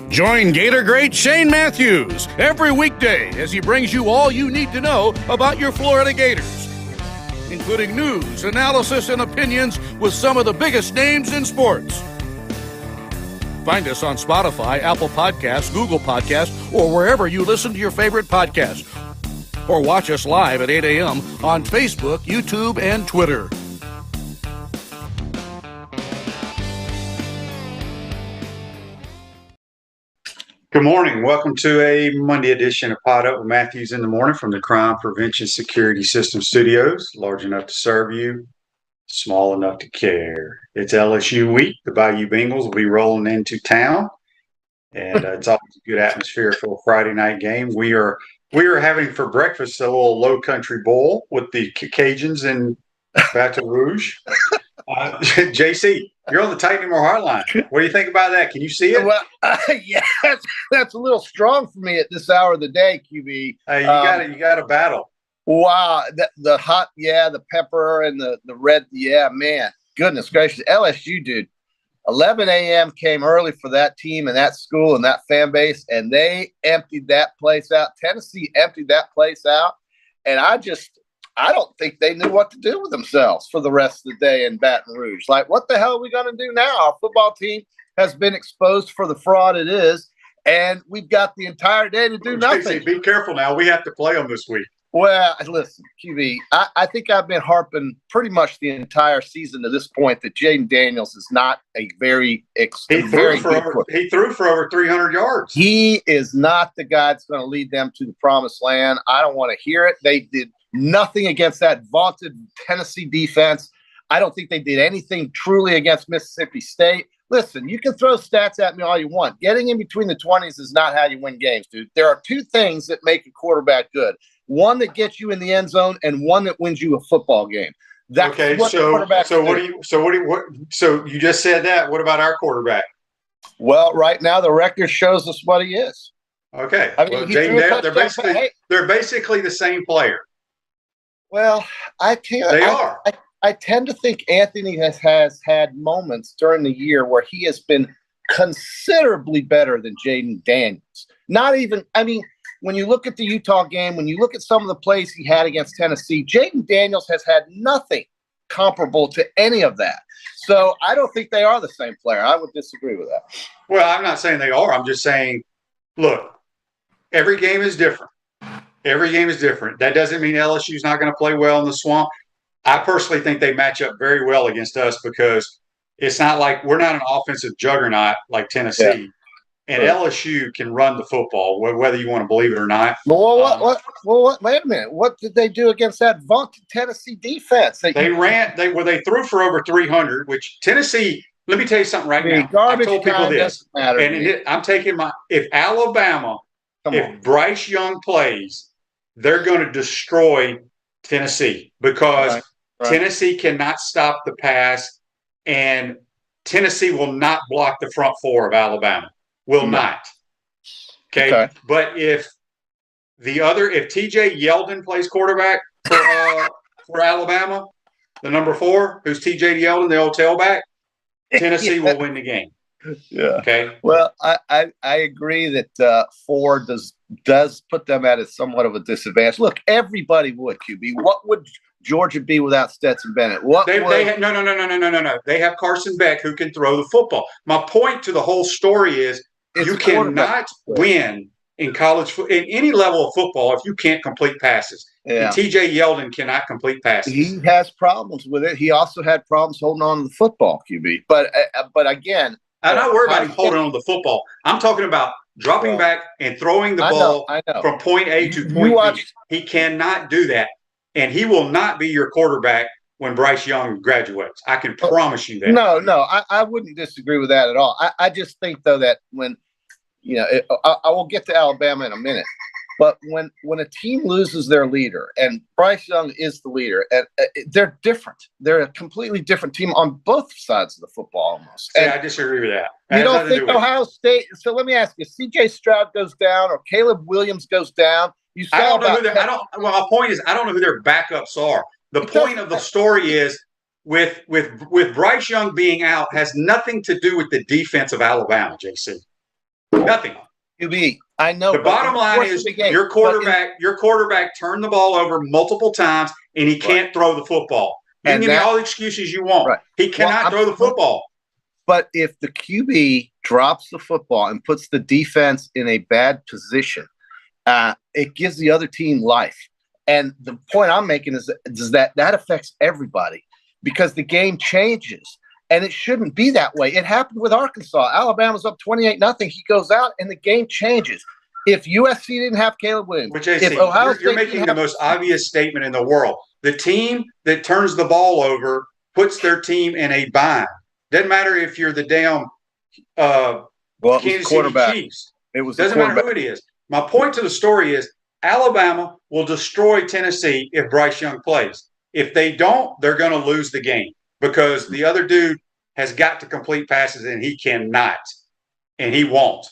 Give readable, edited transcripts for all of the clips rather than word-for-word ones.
Join Gator great Shane Matthews every weekday as he brings you all you need to know about your Florida Gators, including news, analysis, and opinions with some of the biggest names in sports. Find us on Spotify, Apple Podcasts, Google Podcasts, or wherever you listen to your favorite podcasts. Or watch us live at 8 a.m. on Facebook, YouTube, and Twitter. Good morning. Welcome to a Monday edition of Pod Up with Matthews in the Morning from the Crime Prevention Security System Studios. Large enough to serve you, small enough to care. It's LSU week. The Bayou Bengals will be rolling into town, and it's always a good atmosphere for a Friday night game. We are having for breakfast a little Low Country Bowl with the Cajuns in Baton Rouge. JC, you're on the Titan More Hotline. What do you think about that? Can you see it? Well, yeah, that's a little strong for me at this hour of the day, QB. You got to battle. Wow, the hot, the pepper and the red, man, goodness gracious. LSU, dude, 11 a.m. came early for that team and that school and that fan base, and they emptied that place out. Tennessee emptied that place out, and I don't think they knew what to do with themselves for the rest of the day in Baton Rouge. Like, what the hell are we going to do now? Our football team has been exposed for the fraud it is, and we've got the entire day to do nothing. JC, be careful now. We have to play them this week. Well, listen, QB, I think I've been harping pretty much the entire season to this point that Jaden Daniels is not a very good quarterback. He threw for over 300 yards. He is not the guy that's going to lead them to the promised land. I don't want to hear it. They did nothing against that vaunted Tennessee defense. I don't think they did anything truly against Mississippi State. Listen, you can throw stats at me all you want. Getting in between the 20s is not how you win games, dude. There are two things that make a quarterback good. One that gets you in the end zone and one that wins you a football game. That's okay, what so you just said that. What about our quarterback? Well, right now the record shows us what he is. Okay. I mean, they're basically the same player. Well, I tend to think Anthony has had moments during the year where he has been considerably better than Jaden Daniels. When you look at the Utah game, when you look at some of the plays he had against Tennessee, Jaden Daniels has had nothing comparable to any of that. So I don't think they are the same player. I would disagree with that. Well, I'm not saying they are. I'm just saying, look, every game is different. Every game is different. That doesn't mean LSU's not going to play well in the swamp. I personally think they match up very well against us because it's not like we're not an offensive juggernaut like Tennessee. Yeah. And LSU can run the football, whether you want to believe it or not. Well, wait a minute. What did they do against that vaunted Tennessee defense? They threw for over 300, which Tennessee, let me tell you something right now. I told people this. I'm taking if Alabama, if Bryce Young plays, they're going to destroy Tennessee because Tennessee cannot stop the pass, and Tennessee will not block the front four of Alabama. Will not. Okay. But if TJ Yeldon plays quarterback for Alabama, the number 4, who's TJ Yeldon, the old tailback, Tennessee will win the game. Yeah. Okay. Well, I agree that 4 does put them at somewhat of a disadvantage. Look, everybody would, QB. What would Georgia be without Stetson Bennett? No. They have Carson Beck who can throw the football. My point to the whole story is you cannot win in college in any level of football if you can't complete passes. Yeah. And TJ Yeldon cannot complete passes. He has problems with it. He also had problems holding on to the football, QB. But again, I'm not worried about him holding on to the football. I'm talking about dropping back and throwing the ball from point A to point B. He cannot do that. And he will not be your quarterback when Bryce Young graduates. I can promise you that. No, I wouldn't disagree with that at all. I just think, though, that when, I will get to Alabama in a minute, but when a team loses their leader, and Bryce Young is the leader, and they're different. They're a completely different team on both sides of the football almost. Yeah, I disagree with that. You don't think Ohio State – so let me ask you, C.J. Stroud goes down or Caleb Williams goes down, my point is I don't know who their backups are. The point of the story is with Bryce Young being out has nothing to do with the defense of Alabama, JC. Nothing. QB, I know. The bottom line is your quarterback turned the ball over multiple times, and he can't throw the football. You can give me all the excuses you want. Right. He cannot throw the football. But if the QB drops the football and puts the defense in a bad position, it gives the other team life. And the point I'm making is that affects everybody because the game changes. And it shouldn't be that way. It happened with Arkansas. Alabama's up 28-0. He goes out, and the game changes. If USC didn't have Caleb Williams, but JC, you're making the most obvious statement in the world. The team that turns the ball over puts their team in a bind. Doesn't matter if you're the damn Kansas City Chiefs. Doesn't matter who it is. My point to the story is Alabama will destroy Tennessee if Bryce Young plays. If they don't, they're going to lose the game because the other dude has got to complete passes and he cannot, and he won't.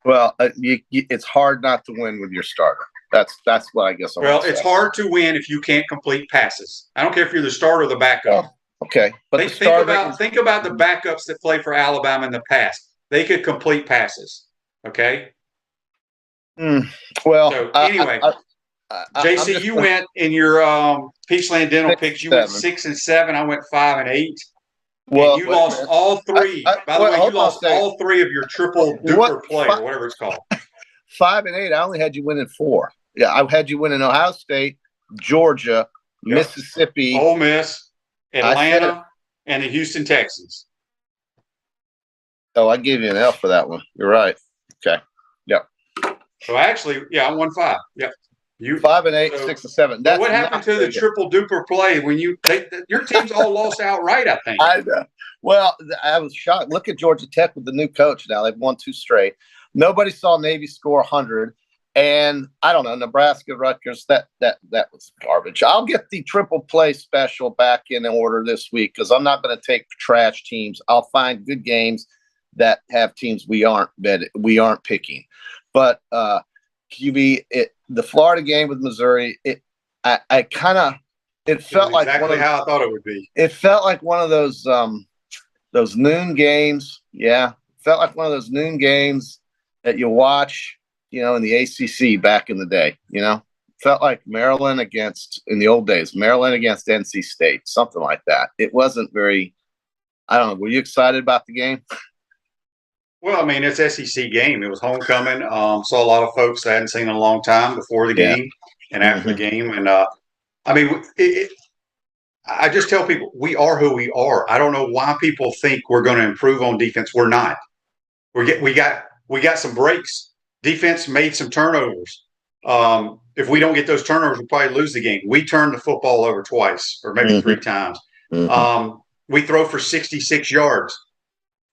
Well, it's hard not to win with your starter. That's what I guess. It's hard to win if you can't complete passes. I don't care if you're the starter or the backup. Oh, okay, but think about the backups that play for Alabama in the past. They could complete passes. Okay. Well, so anyway, JC, you went in your Peachland Dental picks. You went 6 and 7. I wwent 5 and 8. Well, you lost all three. By the way, you lost all three of your triple duper play or whatever it's called. 5 and 8. I only had you winning 4. Yeah, I had you winning Ohio State, Georgia, Mississippi, Ole Miss, Atlanta, and the Houston Texans. Oh, I gave you an L for that one. You're right. Okay. Yep. So actually, I won 5. Yep. You 5 and 8, 6 and 7. That's what happened to the triple duper play when your team's all lost outright? I think. I know. Well, I was shocked. Look at Georgia Tech with the new coach now. They've won 2 straight. Nobody saw Navy score 100, and I don't know Nebraska, Rutgers. That was garbage. I'll get the triple play special back in order this week because I'm not going to take trash teams. I'll find good games that have teams we aren't picking. But QB, the Florida game with Missouri, it felt like exactly how I thought it would be. It felt like one of those noon games. Yeah, felt like one of those noon games that you watch, in the ACC back in the day. Felt like Maryland against NC State, something like that. It wasn't very. I don't know. Were you excited about the game? Well, I mean, it's SEC game. It was homecoming. Saw a lot of folks I hadn't seen in a long time before the game and after the game. And, I just tell people we are who we are. I don't know why people think we're going to improve on defense. We're not. We got some breaks. Defense made some turnovers. If we don't get those turnovers, we'll probably lose the game. We turned the football over twice or maybe 3 times. We throw for 66 yards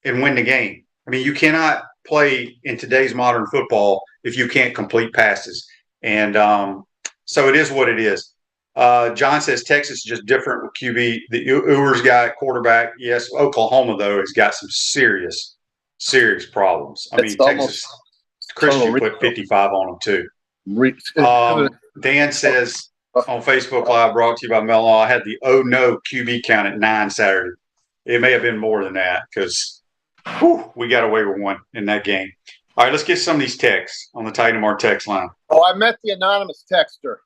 and win the game. I mean, you cannot play in today's modern football if you can't complete passes. And so it is what it is. John says Texas is just different with QB. The Ewers guy at quarterback. Yes, Oklahoma, though, has got some serious problems. I mean, Texas, Christian put 55 on them, too. Dan says on Facebook Live, brought to you by Mel Law, I had the no QB count at 9 Saturday. It may have been more than that because we got away with one in that game. All right, let's get some of these texts on the Titan Mart text line. Oh, I met the anonymous texter.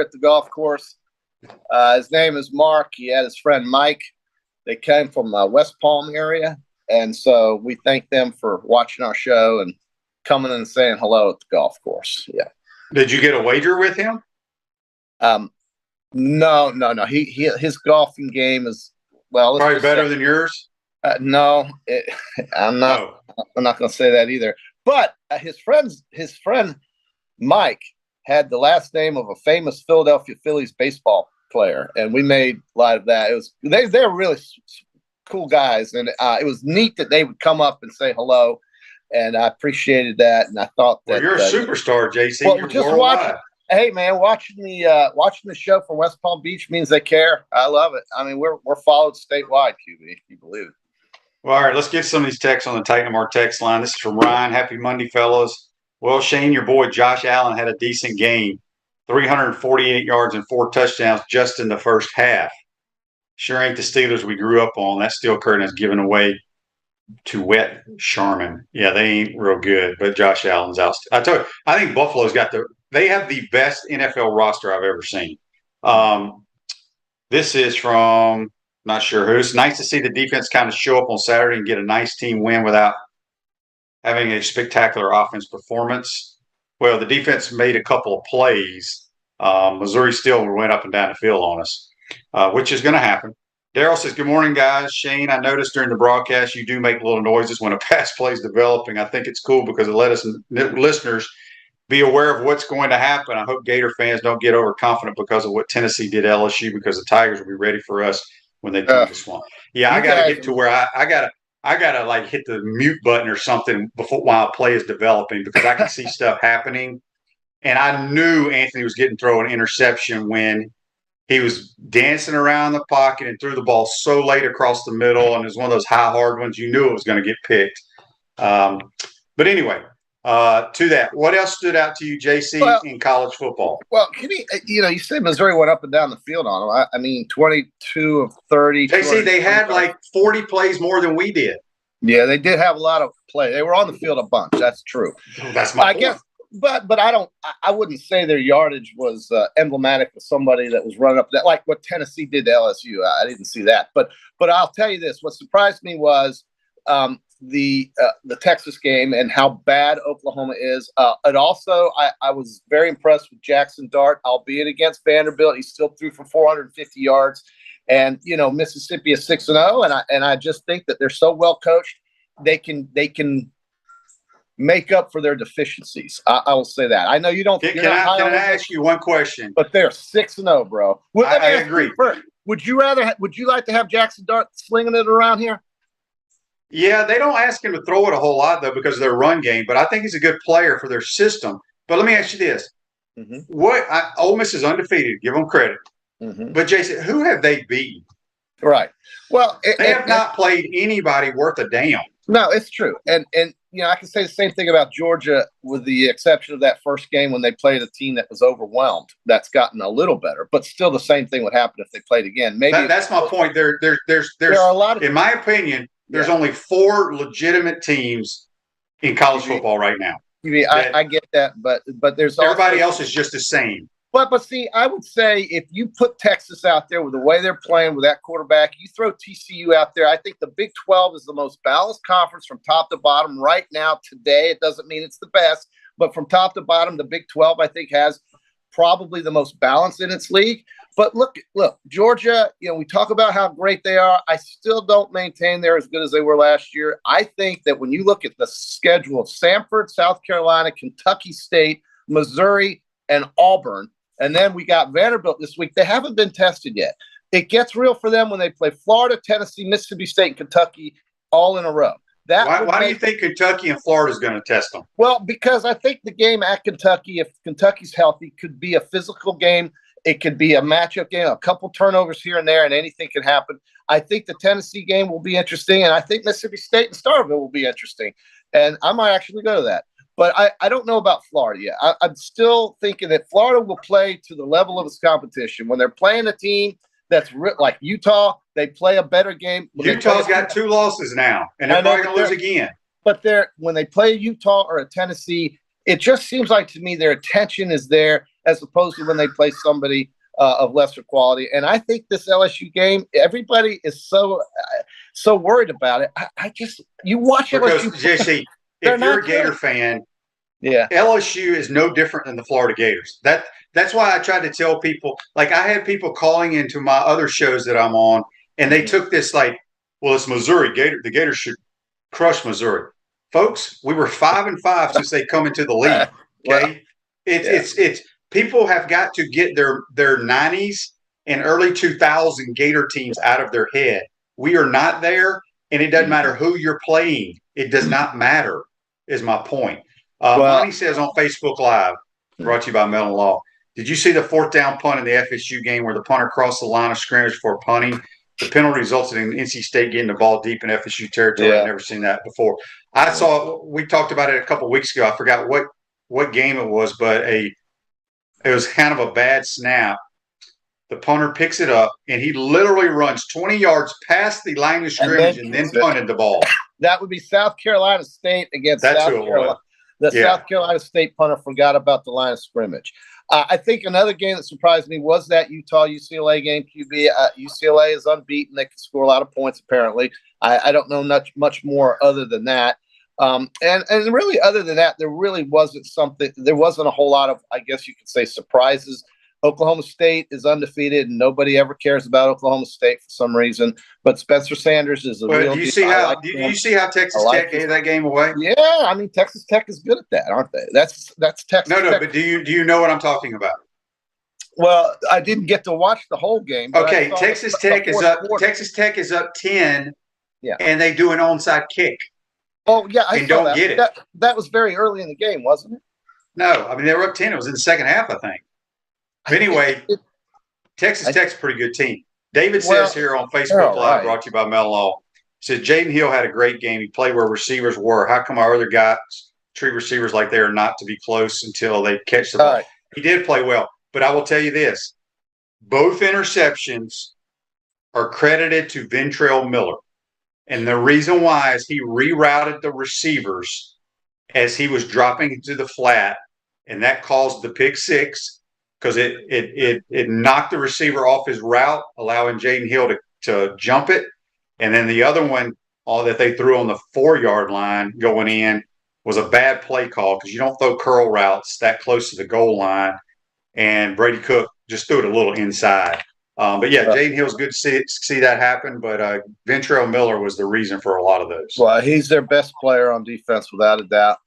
at the golf course. His name is Mark. He had his friend Mike. They came from West Palm area, and so we thank them for watching our show and coming and saying hello at the golf course. Yeah. Did you get a wager with him? No. His golfing game is probably better than yours. No, I'm not. Oh. I'm not going to say that either. But his friend Mike had the last name of a famous Philadelphia Phillies baseball player, and we made light of that. It was they're really cool guys, and it was neat that they would come up and say hello, and I appreciated that. And I thought that you're a superstar, JC. Well, you're just watching. Hey man, watching the show from West Palm Beach means they care. I love it. I mean, we're followed statewide, QB, if you believe it. Well, all right, let's get some of these texts on the Titan Mart text line. This is from Ryan. Happy Monday, fellas. Well, Shane, your boy Josh Allen had a decent game. 348 yards and 4 touchdowns just in the first half. Sure ain't the Steelers we grew up on. That Steel Curtain is given away to Wet Sharman. Yeah, they ain't real good, but Josh Allen's out. I told you, I think Buffalo's got they have the best NFL roster I've ever seen. This is from not sure who. It's nice to see the defense kind of show up on Saturday and get a nice team win without having a spectacular offense performance. Well, the defense made a couple of plays. Missouri still went up and down the field on us, which is going to happen. Daryl says, good morning, guys. Shane, I noticed during the broadcast you do make little noises when a pass play is developing. I think it's cool because it let us listeners be aware of what's going to happen. I hope Gator fans don't get overconfident because of what Tennessee did to LSU, because the Tigers will be ready for us when they beat the Swamp. Yeah, I got to get to where I gotta like hit the mute button or something while a play is developing, because I can see stuff happening. And I knew Anthony was getting thrown an interception when he was dancing around the pocket and threw the ball so late across the middle, and it was one of those high, hard ones. You knew it was going to get picked. But anyway, to that, what else stood out to you, JC, in college football? Well, you said Missouri went up and down the field on them. I mean, 22 of 30. JC, they had like 40 plays more than we did. Yeah, they did have a lot of play. They were on the field a bunch. That's true. That's my point. Guess, but I wouldn't say their yardage was emblematic of somebody that was running up that, like what Tennessee did to LSU. I didn't see that. But I'll tell you this: what surprised me was the Texas game and how bad Oklahoma is. And also, I was very impressed with Jackson Dart, albeit against Vanderbilt. He still threw for 450 yards. And Mississippi is 6-0, and I just think that they're so well coached, they can make up for their deficiencies. I will say that. I know you don't. Can I ask you one question? But they're 6-0, bro. I agree. Would you like to have Jackson Dart slinging it around here? Yeah, they don't ask him to throw it a whole lot though because of their run game. But I think he's a good player for their system. But let me ask you this: Ole Miss is undefeated. Give them credit. But Jason, who have they beaten? Right. Well, they have not played anybody worth a damn. No, it's true. And I can say the same thing about Georgia, with the exception of that first game when they played a team that was overwhelmed. That's gotten a little better, but still the same thing would happen if they played again. Maybe that's my point. There are a lot of, in my opinion, there's only 4 legitimate teams in college football right now. I get that, but there's everybody else is just the same. But see, I would say if you put Texas out there with the way they're playing with that quarterback, you throw TCU out there, I think the Big 12 is the most balanced conference from top to bottom right now today. It doesn't mean it's the best, but from top to bottom, the Big 12, I think, has probably the most balance in its league. But look, Georgia, we talk about how great they are. I still don't maintain they're as good as they were last year. I think that when you look at the schedule of Samford, South Carolina, Kentucky State, Missouri, and Auburn, and then we got Vanderbilt this week, they haven't been tested yet. It gets real for them when they play Florida, Tennessee, Mississippi State, and Kentucky all in a row. Why do you think Kentucky and Florida is going to test them? Well, because I think the game at Kentucky, if Kentucky's healthy, could be a physical game. It could be a matchup game, a couple turnovers here and there, and anything can happen. I think the Tennessee game will be interesting, and I think Mississippi State and Starkville will be interesting. And I might actually go to that. But I don't know about Florida yet. I'm still thinking that Florida will play to the level of its competition. When they're playing a team that's like Utah, they play a better game. Utah's got 2 losses now, and they're probably going to lose again. But when they play Utah or a Tennessee, it just seems like to me their attention is there as opposed to when they play somebody of lesser quality. And I think this LSU game, everybody is so worried about it. You watch LSU. JC, if you're a Gator fan, LSU is no different than the Florida Gators. That's why I tried to tell people. Like, I had people calling into my other shows that I'm on, and they took this like, well, it's Missouri. The Gators should crush Missouri. Folks, we were 5-5 since they come into the league. Okay, it's people have got to get their 90s and early 2000 Gator teams out of their head. We are not there, and it doesn't matter who you're playing. It does not matter, is my point. Monty says on Facebook Live, brought to you by Mellon Law, did you see the 4th down punt in the FSU game where the punter crossed the line of scrimmage for punting? The penalty resulted in NC State getting the ball deep in FSU territory. I've never seen that before. We talked about it a couple of weeks ago. I forgot what game it was, but a It was kind of a bad snap. The punter picks it up, and he literally runs 20 yards past the line of scrimmage and then punted the ball. That would be South Carolina State against That's South who it Carolina. was. The Yeah. South Carolina State punter forgot about the line of scrimmage. I think another game that surprised me was that Utah-UCLA game. QB UCLA is unbeaten. They can score a lot of points, apparently. I don't know much more other than that. And really, other than that, there really wasn't something. There wasn't a whole lot of, I guess you could say, surprises. Oklahoma State is undefeated, and nobody ever cares about Oklahoma State for some reason. But Spencer Sanders is a real. Do you see how Texas Tech gave that game away? Yeah, I mean Texas Tech is good at that, aren't they? That's Texas. No, Tech. but do you know what I'm talking about? Well, I didn't get to watch the whole game. Okay, Texas Tech is up. Texas Tech is up 10. Yeah, and they do an onside kick. Oh yeah, I and saw don't that. get it. That was very early in the game, wasn't it? No, I mean they were up 10. It was in the second half, I think. But anyway, Texas Tech's a pretty good team. David says here on Facebook Live, brought to you by Mellon, says Jaden Hill had a great game. He played where receivers were. How come our other guys treat receivers like they are not to be close until they catch the ball? Right. He did play well. But I will tell you this. Both interceptions are credited to Ventrell Miller. And the reason why is he rerouted the receivers as he was dropping into the flat, and that caused the pick six because it knocked the receiver off his route, allowing Jaden Hill to jump it. And then the other one, all that they threw on the 4-yard line going in, was a bad play call because you don't throw curl routes that close to the goal line. And Brady Cook just threw it a little inside. But yeah, Jaden Hill's good to see that happen. But Ventrell Miller was the reason for a lot of those. Well, he's their best player on defense, without a doubt.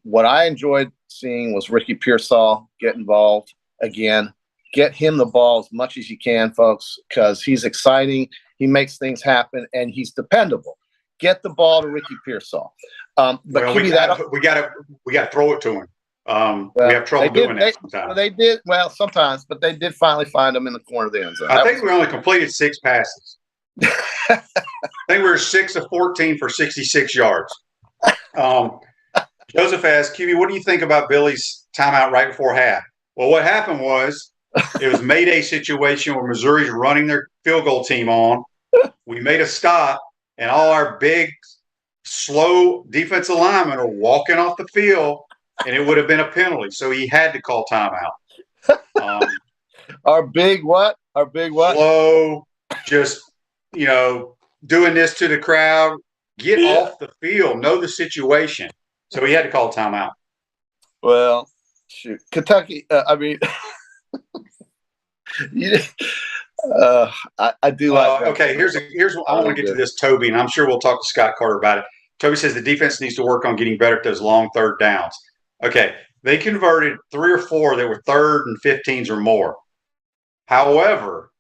What I enjoyed seeing was Ricky Pearsall get involved again. Get him the ball as much as you can, folks, because he's exciting. He makes things happen, and he's dependable. Get the ball to Ricky Pearsall. But well, we got to throw it to him. We have trouble doing that sometimes. They did sometimes, but they did finally find him in the corner of the end zone. I think we only completed 6 passes. I think we were 6 of 14 for 66 yards. Joseph asks, QB, what do you think about Billy's timeout right before half? Well, what happened was it was Mayday situation where Missouri's running their field goal team on. We made a stop, and all our big, slow defensive linemen are walking off the field, and it would have been a penalty. So he had to call timeout. Our big what? Slow, just, doing this to the crowd. Get off the field. Know the situation. So he had to call timeout. Well, shoot. Kentucky, I do like that. Okay, here's what I want to get to this, Toby, and I'm sure we'll talk to Scott Carter about it. Toby says the defense needs to work on getting better at those long third downs. Okay, they converted 3 or 4 that were 3rd and 15s or more. However,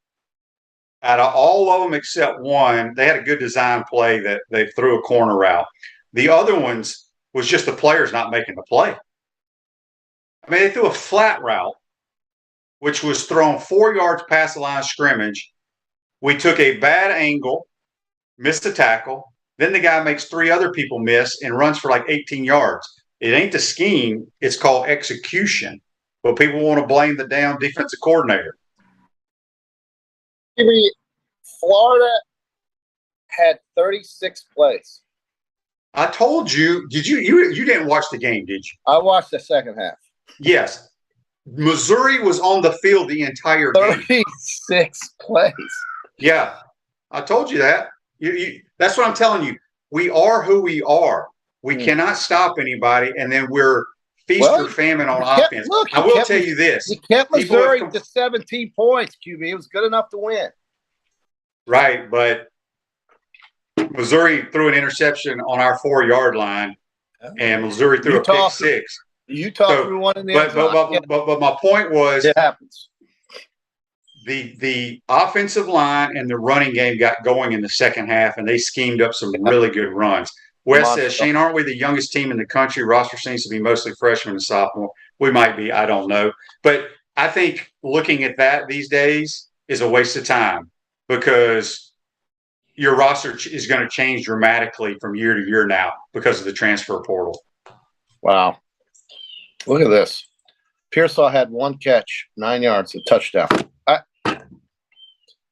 out of all of them except one, they had a good design play that they threw a corner route. The other ones was just the players not making the play. I mean, they threw a flat route, which was thrown 4 yards past the line of scrimmage. We took a bad angle, missed the tackle. Then the guy makes 3 other people miss and runs for like 18 yards. It ain't the scheme. It's called execution. But people want to blame the damn defensive coordinator. Florida had 36 plays. I told you. Did you didn't watch the game, did you? I watched the second half. Yes. Missouri was on the field the entire game. 36 plays. Yeah. I told you that. That's what I'm telling you. We are who we are. We cannot stop anybody, and then we're feast or famine on offense. I will tell you this. You kept Missouri to 17 points, QB. It was good enough to win. Right, but Missouri threw an interception on our 4-yard line, and Missouri threw a pick six. Utah threw one in the end zone. But my point was, it happens. The offensive line and the running game got going in the second half, and they schemed up some really good runs. Wes says, Shane, aren't we the youngest team in the country? Roster seems to be mostly freshmen and sophomore. We might be. I don't know. But I think looking at that these days is a waste of time because your roster is going to change dramatically from year to year now because of the transfer portal. Wow. Look at this. Pearsall had 1 catch, 9 yards, a touchdown.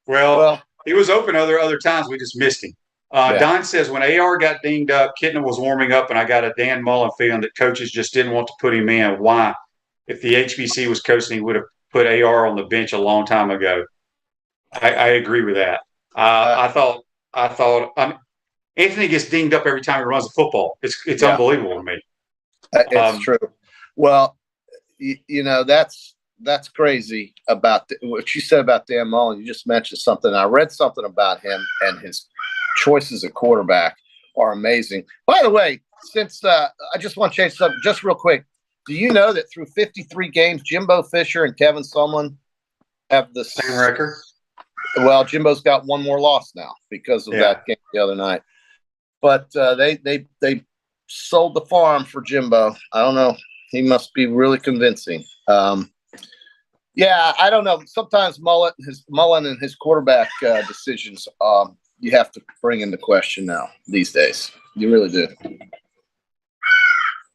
Well, he was open other times. We just missed him. Yeah. Don says, when AR got dinged up, Kitna was warming up, and I got a Dan Mullen feeling that coaches just didn't want to put him in. Why? If the HBC was coaching, he would have put AR on the bench a long time ago. I agree with that. I thought Anthony gets dinged up every time he runs the football. It's unbelievable to me. It's true. Well, that's crazy about what you said about Dan Mullen. You just mentioned something. I read something about him, and his choices at quarterback are amazing. By the way, since I just want to change something just real quick. Do you know that through 53 games, Jimbo Fisher and Kevin Sumlin have the same record? Well, Jimbo's got one more loss now because of that game the other night. But they sold the farm for Jimbo. I don't know. He must be really convincing. I don't know. Sometimes Mullen and his quarterback decisions, you have to bring into question now these days. You really do.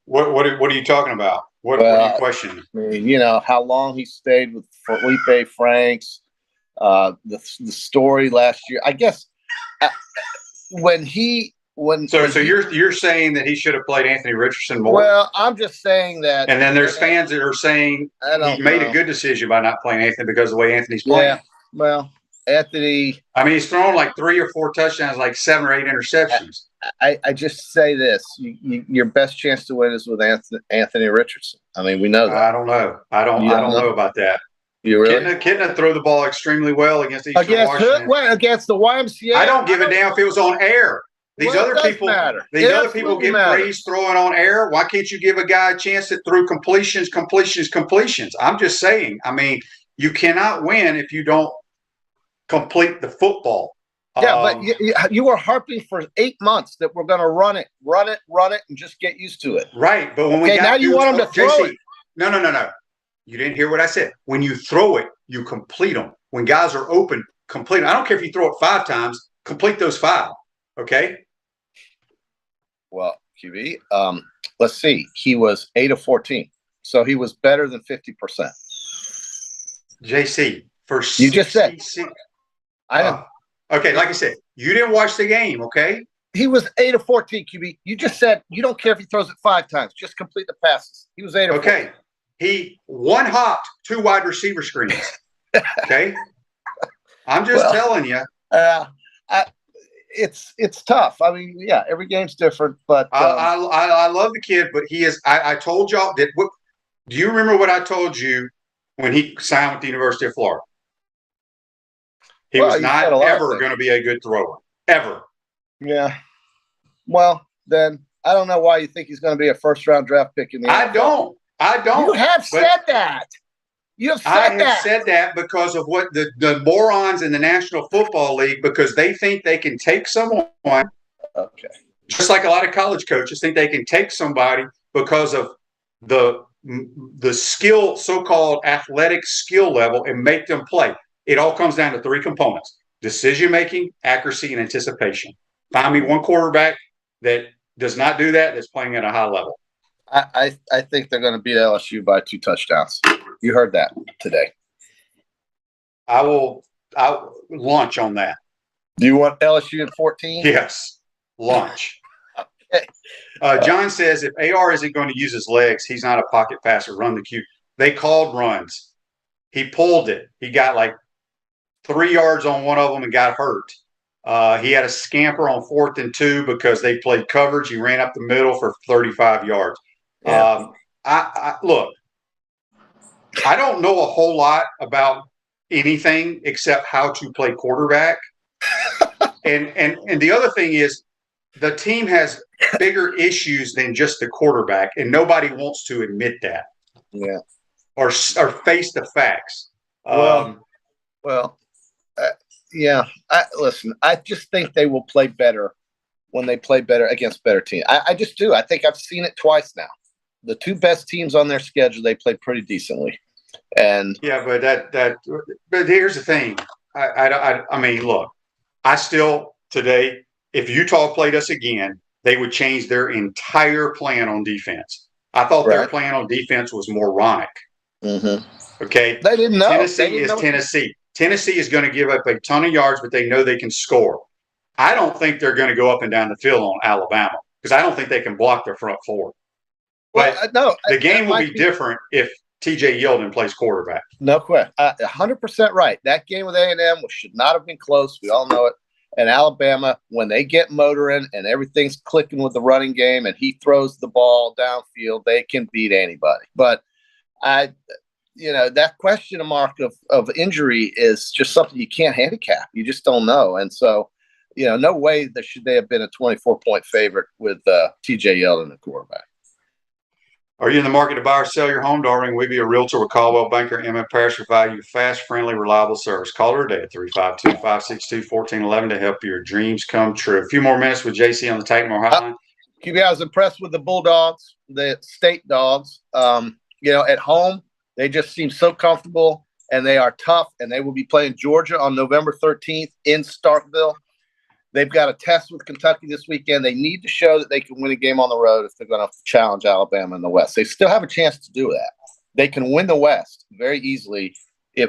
What are you talking about? What are you questioning? I mean, how long he stayed with Felipe Franks, the story last year. I guess So you're saying that he should have played Anthony Richardson more? Well, I'm just saying that. And then there's fans that are saying he made a good decision by not playing Anthony because of the way Anthony's playing. Yeah, well, Anthony. I mean, he's thrown like 3 or 4 touchdowns, like 7 or 8 interceptions. I just say this: your best chance to win is with Anthony Richardson. I mean, we know that. I don't know. I don't know about that. You really? Kitna threw the ball extremely well against Eastern Washington. Against the YMCA. I don't give a damn if it was on air. These other people get praise throwing on air. Why can't you give a guy a chance that threw completions? I'm just saying. I mean, you cannot win if you don't complete the football. Yeah, but you were harping for 8 months that we're going to run it, and just get used to it. Right, but when we got now you want them to throw it. No. You didn't hear what I said. When you throw it, you complete them. When guys are open, complete them. I don't care if you throw it 5 times. Complete those 5. Okay. Well, QB, let's see. He was 8 of 14, so he was better than 50%. JC, for you just said. I know. Okay, like I said, you didn't watch the game, okay? He was 8 of 14, QB. You just said you don't care if he throws it 5 times. Just complete the passes. He was 8 of 14. Okay. He one-hopped 2 wide receiver screens. Okay? I'm just telling you. It's tough. I mean, yeah, every game's different, but I love the kid, but he is. I told y'all that. Do you remember what I told you when he signed with the University of Florida? He was not ever going to be a good thrower, ever. Yeah. Well, then I don't know why you think he's going to be a first-round draft pick in the NFL. I don't. You have said that. You have said that. I have said that because of what the morons in the National Football League, because they think they can take someone. Okay. Just like a lot of college coaches think they can take somebody because of the skill, so-called athletic skill level, and make them play. It all comes down to 3 components: decision-making, accuracy, and anticipation. Find me one quarterback that does not do that, that's playing at a high level. I think they're going to beat LSU by 2 touchdowns. You heard that today. I'll launch on that. Do you want LSU at 14? Yes, launch. Okay. John says if AR isn't going to use his legs, he's not a pocket passer. Run the cue. They called runs. He pulled it. He got like 3 yards on one of them and got hurt. He had a scamper on 4th and 2 because they played coverage. He ran up the middle for 35 yards. Yeah. Look, I don't know a whole lot about anything except how to play quarterback. and the other thing is the team has bigger issues than just the quarterback, and nobody wants to admit that. Yeah. Or face the facts. Yeah. Listen, I just think they will play better when they play better against better teams. I just do. I think I've seen it twice now. The 2 best teams on their schedule, they play pretty decently. And yeah, but here's the thing. I mean, look, I still today, if Utah played us again, they would change their entire plan on defense. I thought their plan on defense was moronic. Mm-hmm. Okay. They didn't know. Tennessee is Tennessee. Tennessee is going to give up a ton of yards, but they know they can score. I don't think they're going to go up and down the field on Alabama because I don't think they can block their front four. But no, the game will be different if TJ Yeldon plays quarterback. No question. 100% right. That game with A&M should not have been close. We all know it. And Alabama, when they get motoring and everything's clicking with the running game and he throws the ball downfield, they can beat anybody. But that question mark of injury is just something you can't handicap. You just don't know. And so, no way that should they have been a 24-point favorite with TJ Yeldon, the quarterback. Are you in the market to buy or sell your home? Darling, we be a realtor with Caldwell Banker, M. Parrish, for value, fast, friendly, reliable service. Call her today at 352-562-1411 to help your dreams come true. A few more minutes with JC on the Titanmore Hotline. QB, I was impressed with the Bulldogs, the state dogs. At home, they just seem so comfortable, and they are tough, and they will be playing Georgia on November 13th in Starkville. They've got a test with Kentucky this weekend. They need to show that they can win a game on the road if they're going to challenge Alabama in the West. They still have a chance to do that. They can win the West very easily,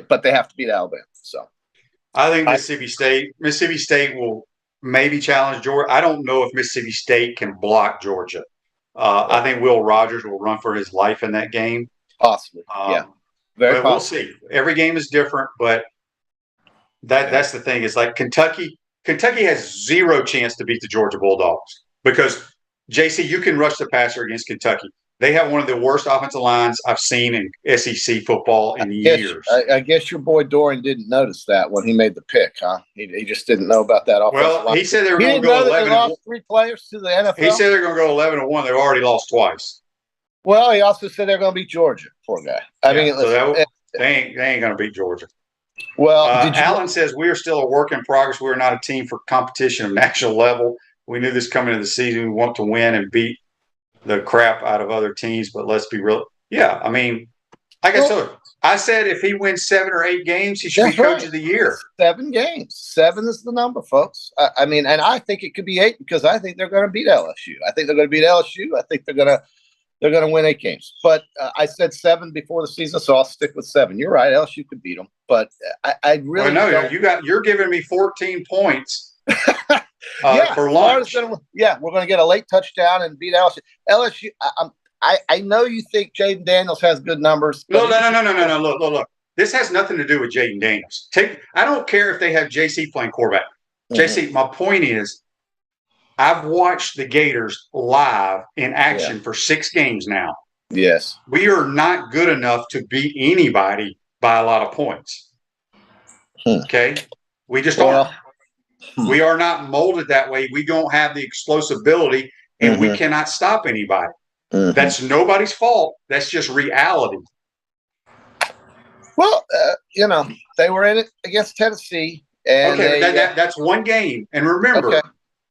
but they have to beat Alabama. So, I think Mississippi State will maybe challenge Georgia. I don't know if Mississippi State can block Georgia. I think Will Rogers will run for his life in that game. Possibly, yeah. Very but possible. We'll see. Every game is different, but that's the thing. It's like Kentucky has zero chance to beat the Georgia Bulldogs because, JC, you can rush the passer against Kentucky. They have one of the worst offensive lines I've seen in SEC football in years. I guess your boy Doran didn't notice that when he made the pick, huh? He just didn't know about that offensive line. He said they were going to go 11. They lost 3 players to the NFL. He said they're going to go 11-1. They've already lost twice. Well, he also said they're going to beat Georgia. Poor guy. They ain't going to beat Georgia. Well, Alan says we are still a work in progress. We are not a team for competition of national level. We knew this coming into the season. We want to win and beat the crap out of other teams, but let's be real. Yeah, I mean, I said if he wins 7 or 8 games, he should be coach of the year. 7 games. 7 is the number, folks. And I think it could be 8 because I think they're going to beat LSU. I think they're going to beat LSU. I think they're going to win 8 games. But I said 7 before the season, so I'll stick with 7. You're right. LSU could beat them, but I really don't. You're giving me 14 points. For lunch. We're going to get a late touchdown and beat LSU. LSU. I know you think Jaden Daniels has good numbers. No. Look. This has nothing to do with Jaden Daniels. I don't care if they have JC playing quarterback. Mm-hmm. JC, my point is, I've watched the Gators live in action for 6 games now. Yes. We are not good enough to beat anybody by a lot of points. Okay? We just aren't. We are not molded that way. We don't have the explosibility, and we cannot stop anybody. Mm-hmm. That's nobody's fault. That's just reality. Well, they were in it against Tennessee. And that's one game. And remember,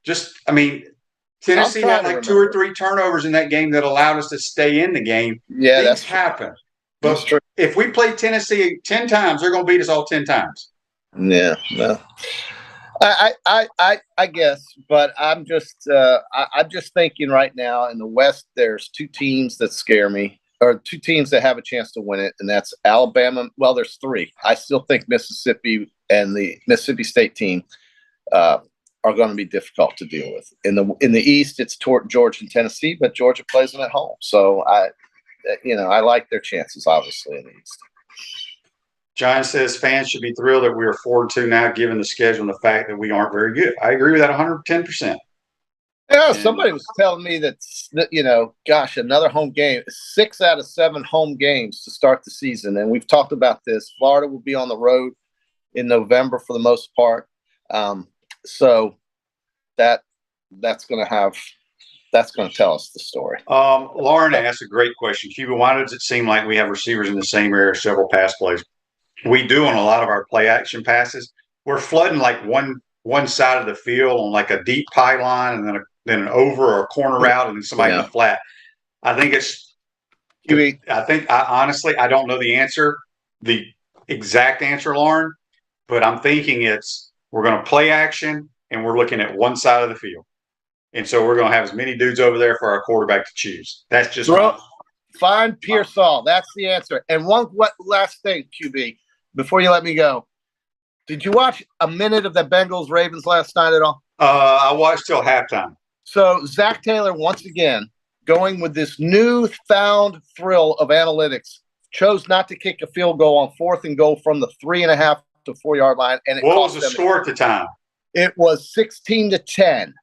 Tennessee had like 2 or 3 turnovers in that game that allowed us to stay in the game. Yeah, things happen. But if we play Tennessee 10 times, they're going to beat us all 10 times. Yeah, no. I guess, but I'm just thinking right now in the West, there's 2 teams that scare me, or 2 teams that have a chance to win it, and that's Alabama. Well, there's 3. I still think Mississippi and the Mississippi State team are going to be difficult to deal with. In the East, it's Georgia and Tennessee, but Georgia plays them at home, so I like their chances obviously in the East. John says fans should be thrilled that we are 4-2 now, given the schedule and the fact that we aren't very good. I agree with that 110%. Yeah, somebody was telling me that another home game, 6 out of 7 home games to start the season, and we've talked about this. Florida will be on the road in November for the most part, so that's going to tell us the story. Lauren asked a great question. Cuba, why does it seem like we have receivers in the same area, several pass plays? We do on a lot of our play action passes. We're flooding like one side of the field on like a deep pylon, and then an over or a corner route, and then somebody in the flat. I think honestly, I don't know the exact answer, Lauren, but I'm thinking we're going to play action and we're looking at one side of the field. And so we're going to have as many dudes over there for our quarterback to choose. That's just Find Pearsall. That's the answer. And one last thing, QB, before you let me go. Did you watch a minute of the Bengals-Ravens last night at all? I watched till halftime. So Zach Taylor, once again, going with this newfound thrill of analytics, chose not to kick a field goal on 4th and goal from the 3.5 to 4 yard line. And what was the score at the time? It was 16-10.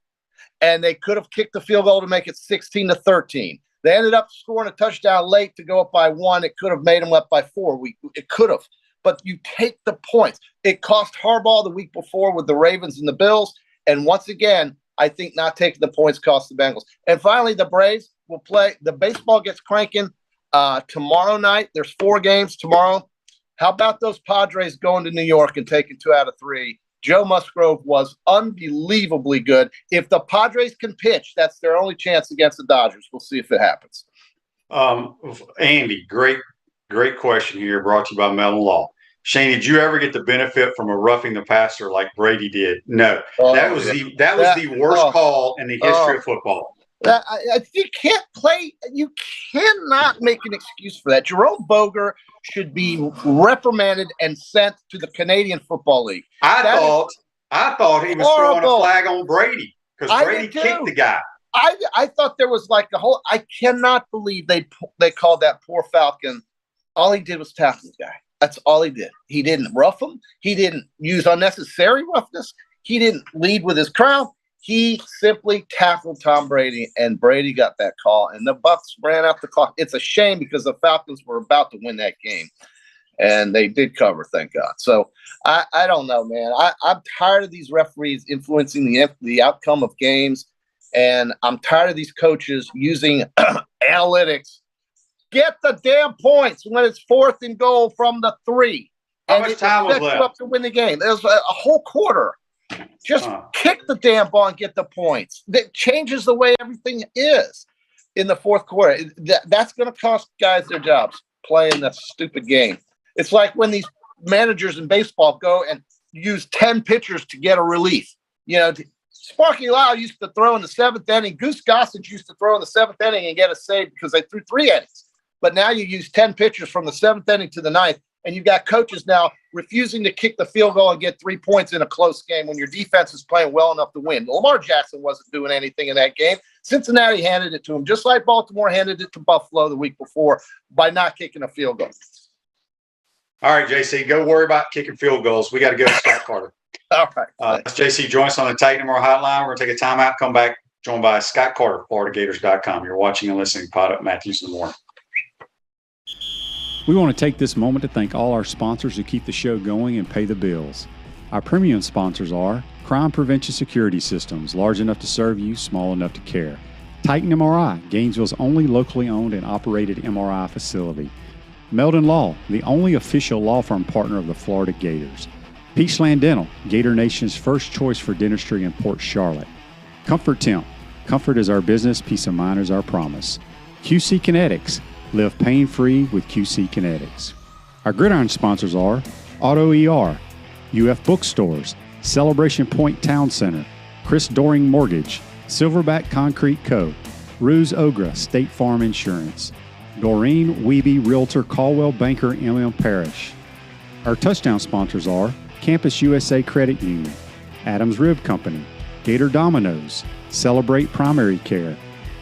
And they could have kicked the field goal to make it 16-13. They ended up scoring a touchdown late to go up by 1. It could have made them up by 4. It could have. But you take the points. It cost Harbaugh the week before with the Ravens and the Bills. And once again, I think not taking the points cost the Bengals. And finally, the Braves will play. The baseball gets cranking tomorrow night. There's 4 games tomorrow. How about those Padres going to New York and taking 2 out of 3? Joe Musgrove was unbelievably good. If the Padres can pitch, that's their only chance against the Dodgers. We'll see if it happens. Andy, great question here, brought to you by Mellon Law. Shane, did you ever get the benefit from a roughing the passer like Brady did? No. That was the worst call in the history of football. You can't play. You cannot make an excuse for that. Jerome Boger should be reprimanded and sent to the Canadian Football League. I thought he was throwing a flag on Brady because Brady kicked the guy. I thought there was like a whole. I cannot believe they called that poor Falcon. All he did was tackle the guy. That's all he did. He didn't rough him. He didn't use unnecessary roughness. He didn't lead with his crowd. He simply tackled Tom Brady, and Brady got that call, and the Bucs ran out the clock. It's a shame because the Falcons were about to win that game, and they did cover, thank God. So I don't know, man. I'm tired of these referees influencing the outcome of games, and I'm tired of these coaches using analytics. Get the damn points when it's 4th and goal from the 3. How much time was left? Up to win the game. There's a whole quarter. Just kick the damn ball and get the points. That changes the way everything is in the 4th quarter. That's going to cost guys their jobs playing that stupid game. It's like when these managers in baseball go and use 10 pitchers to get a relief. You know, Sparky Lyle used to throw in the 7th inning. Goose Gossage used to throw in the 7th inning and get a save because they threw 3 innings. But now you use 10 pitchers from the 7th inning to the 9th, and you've got coaches now refusing to kick the field goal and get 3 points in a close game when your defense is playing well enough to win. Lamar Jackson wasn't doing anything in that game. Cincinnati handed it to him, just like Baltimore handed it to Buffalo the week before by not kicking a field goal. All right, JC, go worry about kicking field goals. We got to go to Scott Carter. All right. JC, join us on the Titan More Hotline. We're going to take a timeout, come back, joined by Scott Carter, FloridaGators.com. You're watching and listening to Pod Up Matthews in the Morning. We want to take this moment to thank all our sponsors who keep the show going and pay the bills. Our premium sponsors are Crime Prevention Security Systems, large enough to serve you, small enough to care. Titan MRI, Gainesville's only locally owned and operated MRI facility. Meldon Law, the only official law firm partner of the Florida Gators. Peachland Dental, Gator Nation's first choice for dentistry in Port Charlotte. Comfort Temp, comfort is our business, peace of mind is our promise. QC Kinetics, live pain-free with QC Kinetics. Our gridiron sponsors are Auto ER, UF Bookstores, Celebration Point Town Center, Chris Doring Mortgage, Silverback Concrete Co., Ruse Ogra State Farm Insurance, Doreen Wiebe Realtor Caldwell Banker MM Parish. Our touchdown sponsors are Campus USA Credit Union, Adams Rib Company, Gator Dominoes, Celebrate Primary Care,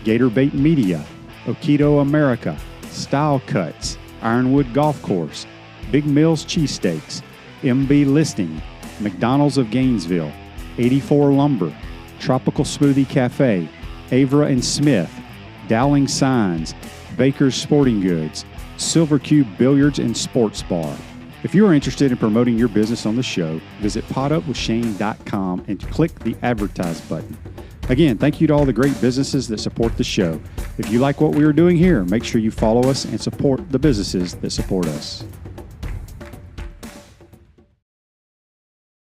Gator Bait Media, Okido America, Style Cuts, Ironwood Golf Course, Big Mills Cheesesteaks, MB Listing, McDonald's of Gainesville, 84 Lumber, Tropical Smoothie Cafe, Avra and Smith, Dowling Signs, Baker's Sporting Goods, Silver Cube Billiards and Sports Bar. If you are interested in promoting your business on the show, visit podupwithshane.com and click the Advertise button. Again, thank you to all the great businesses that support the show. If you like what we are doing here, make sure you follow us and support the businesses that support us.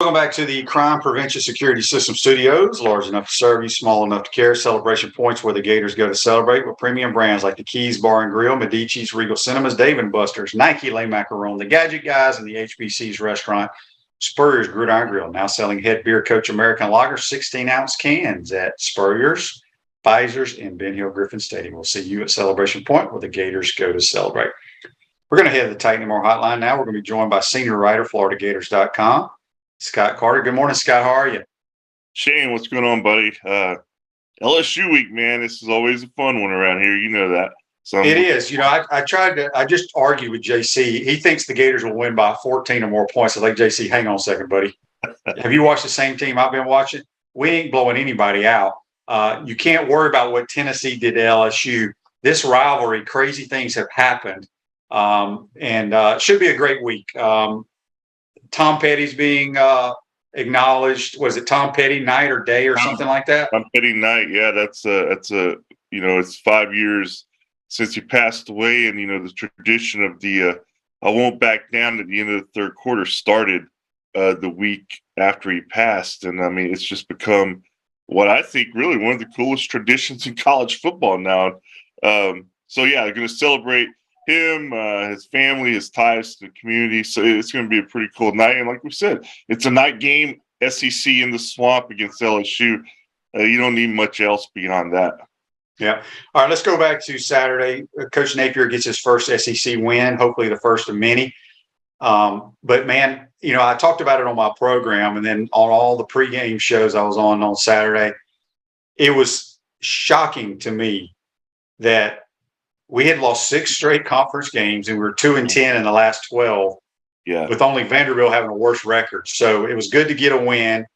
Welcome back to the Crime Prevention Security System Studios, large enough to serve you, small enough to care. Celebration Points where the Gators go to celebrate with premium brands like the Keys Bar and Grill, Medici's, Regal Cinemas, Dave & Buster's, Nike, Le Macaron, the Gadget Guys, and the HBC's restaurant, Spurrier's Gridiron Grill, now selling Head Beer Coach American Lager 16-ounce cans at Spurrier's. Visors in Ben Hill Griffin Stadium. We'll see you at Celebration Point where the Gators go to celebrate. We're going to head to the Titan More Hotline now. We're going to be joined by senior writer, FloridaGators.com, Scott Carter. Good morning, Scott. How are you? Shane, what's going on, buddy? LSU week, man. This is always a fun one around here. You know that. It is. You know, I just argued with JC. He thinks the Gators will win by 14 or more points. I like, JC, hang on a second, buddy. Have you watched the same team I've been watching? We ain't blowing anybody out. You can't worry about what Tennessee did to LSU. This rivalry, crazy things have happened. And should be a great week. Tom Petty's being acknowledged. Was it Tom Petty night or day or something like that? Tom Petty night. Yeah, that's a it's 5 years since he passed away, and the tradition of the I won't back down at the end of the third quarter started the week after he passed, and I mean it's just become what I think really one of the coolest traditions in college football now. So yeah, they're going to celebrate him, his family, his ties to the community. So it's going to be a pretty cool night. And like we said, it's a night game, SEC in the swamp against LSU. You don't need much else beyond that. Yeah. All right, let's go back to Saturday. Coach Napier gets his first SEC win, hopefully the first of many. But, man, I talked about it on my program and then on all the pregame shows I was on Saturday. It was shocking to me that we had lost 6 straight conference games and we were 2-10 in the last 12. Yeah. With only Vanderbilt having a worse record. So it was good to get a win.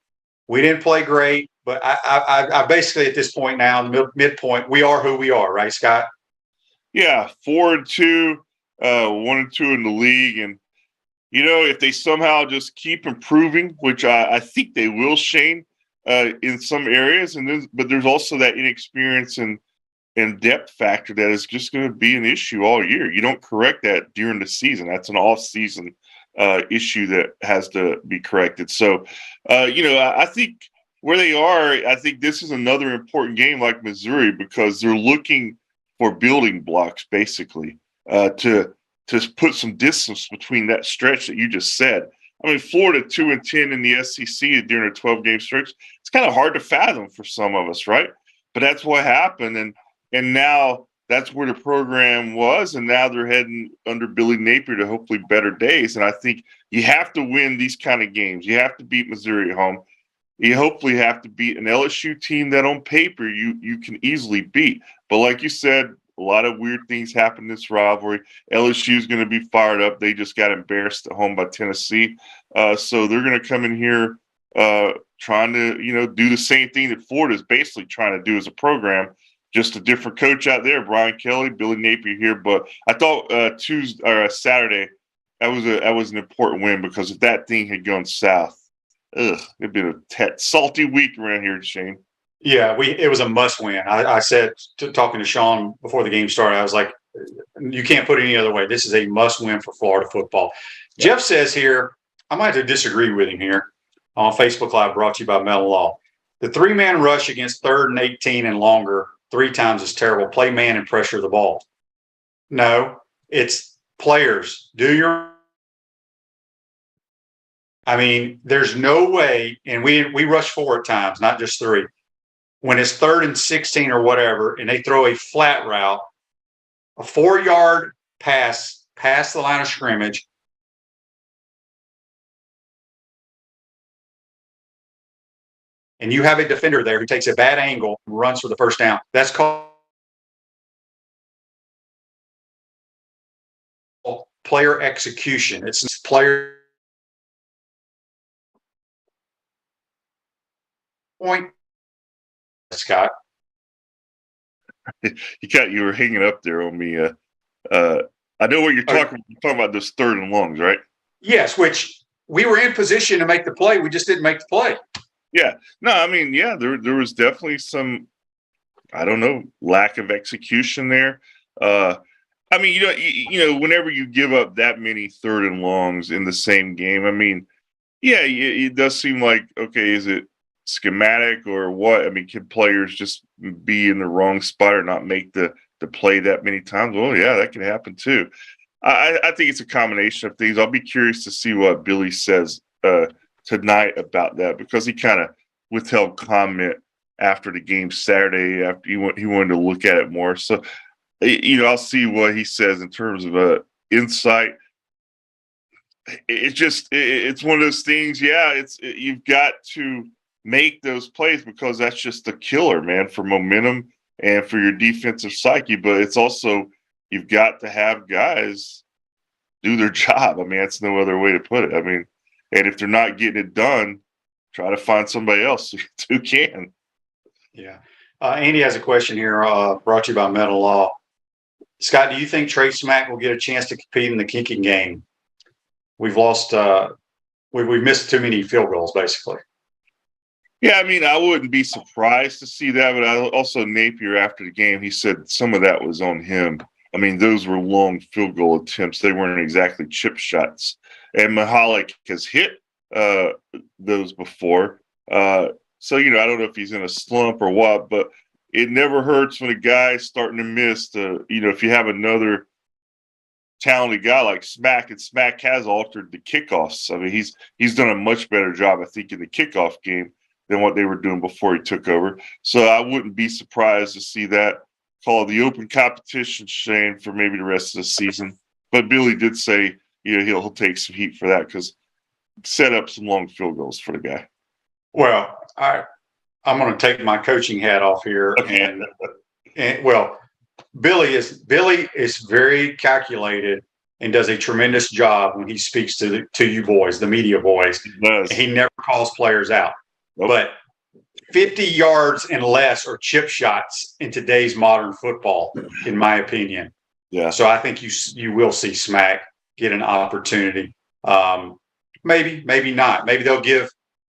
We didn't play great, but I basically at this point now, midpoint, we are who we are, right, Scott? Yeah, 4-2, 1-2 in the league. And, if they somehow just keep improving, which I think they will, Shane, in some areas, but there's also that inexperience and depth factor that is just going to be an issue all year. You don't correct that during the season. That's an off-season issue that has to be corrected. So, I think where they are, I think this is another important game like Missouri because they're looking for building blocks, basically, to put some distance between that stretch that you just said. I mean, Florida 2-10 in the SEC during a 12-game stretch. It's kind of hard to fathom for some of us, right? But that's what happened, and now that's where the program was, and now they're heading under Billy Napier to hopefully better days. And I think you have to win these kind of games. You have to beat Missouri at home. You hopefully have to beat an LSU team that on paper you can easily beat. But like you said, a lot of weird things happen in this rivalry. LSU is going to be fired up. They just got embarrassed at home by Tennessee. So they're going to come in here trying to, do the same thing that Florida is basically trying to do as a program. Just a different coach out there, Brian Kelly, Billy Napier here. But I thought Saturday that was an important win because if that thing had gone south, it'd been a salty week around here, Shane. Yeah, it was a must win. I said talking to Sean before the game started, I was like, you can't put it any other way. This is a must win for Florida football. Yeah. Jeff says here, I might have to disagree with him here on Facebook Live, brought to you by Mellon Law. The 3-man rush against 3rd and 18 and longer 3 times is terrible. Play man and pressure the ball. No, it's players. There's no way, and we rush 4 at times, not just 3. When it's 3rd and 16 or whatever, and they throw a flat route, a 4-yard pass past the line of scrimmage, and you have a defender there who takes a bad angle and runs for the first down. That's called player execution. It's player point. Scott, you were hanging up there on me. I know what you're talking about. You're talking about those 3rd and longs, right? Yes, which we were in position to make the play. We just didn't make the play. Yeah. No, there was definitely some, lack of execution there. Whenever you give up that many 3rd and longs in the same game, it does seem like, okay, is it schematic or what? Can players just be in the wrong spot or not make the play that many times? Well, yeah, that can happen too. I think it's a combination of things. I'll be curious to see what Billy says tonight about that because he kind of withheld comment after the game Saturday. After he wanted to look at it more. So, I'll see what he says in terms of insight. It's one of those things. Yeah, you've got to make those plays because that's just the killer, man, for momentum and for your defensive psyche. But it's also you've got to have guys do their job. I mean, that's no other way to put it. I mean, and if they're not getting it done, try to find somebody else who can. Yeah. Andy has a question here brought to you by Metal Law. Scott, do you think Trey Smack will get a chance to compete in the kicking game? We've lost we've missed too many field goals, basically. Yeah, I mean, I wouldn't be surprised to see that, but also Napier after the game, he said some of that was on him. I mean, those were long field goal attempts. They weren't exactly chip shots. And Mahalik has hit those before. So, I don't know if he's in a slump or what, but it never hurts when a guy's starting to miss. If you have another talented guy like Smack, and Smack has altered the kickoffs. I mean, he's done a much better job, I think, in the kickoff game than what they were doing before he took over. So I wouldn't be surprised to see that call the open competition, Shane, for maybe the rest of the season. But Billy did say, he'll take some heat for that because set up some long field goals for the guy. Well, I'm going to take my coaching hat off here, Okay. and Billy is very calculated and does a tremendous job when he speaks to you boys, the media boys. He never calls players out. Nope. But 50 yards and less are chip shots in today's modern football, in my opinion. Yeah. So I think you will see Smack get an opportunity. Maybe not. Maybe they'll give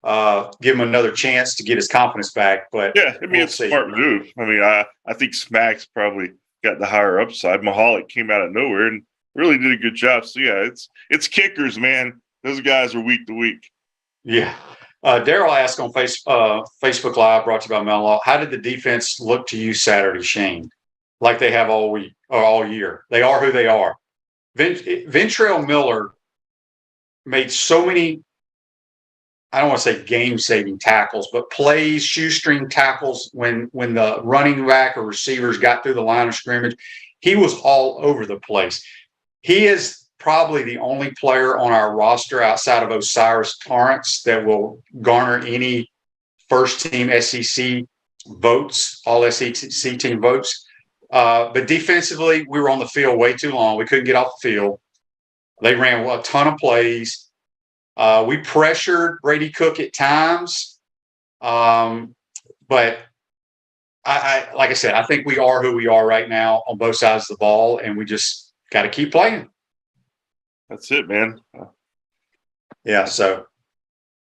him another chance to get his confidence back. But yeah, I mean, it's a smart move. I mean, I think Smack's probably got the higher upside. Mahalik came out of nowhere and really did a good job. So yeah, it's kickers, man. Those guys are week to week. Yeah. Daryl asked on Facebook Live, brought to you by Mellow, how did the defense look to you Saturday, Shane? Like they have all week or all year. They are who they are. Ventrell Miller made so many, I don't want to say game-saving tackles, but plays, shoestring tackles when the running back or receivers got through the line of scrimmage. He was all over the place. He is probably the only player on our roster outside of Osiris Torrance that will garner any first-team SEC votes, all SEC team votes. But defensively, we were on the field way too long. We couldn't get off the field. They ran a ton of plays. We pressured Brady Cook at times. But I like I said, I think we are who we are right now on both sides of the ball, and we just got to keep playing. That's it, man. Yeah. So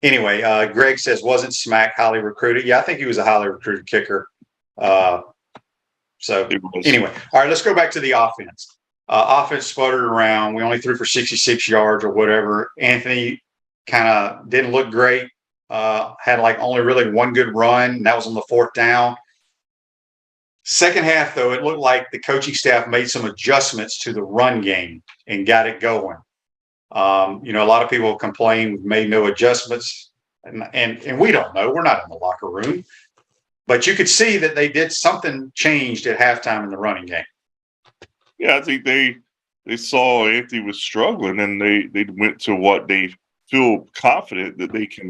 anyway, Greg says, wasn't Smack highly recruited? Yeah, I think he was a highly recruited kicker. So anyway, all right, let's go back to the offense. Offense sputtered around. We only threw for 66 yards or whatever. Anthony kind of didn't look great. Had like only really one good run, and that was on the fourth down. Second half, though, it looked like the coaching staff made some adjustments to the run game and got it going. A lot of people complain we've made no adjustments, and we don't know. We're not in the locker room. But you could see that they did something changed at halftime in the running game. Yeah, I think they saw Anthony was struggling, and they went to what they feel confident that they can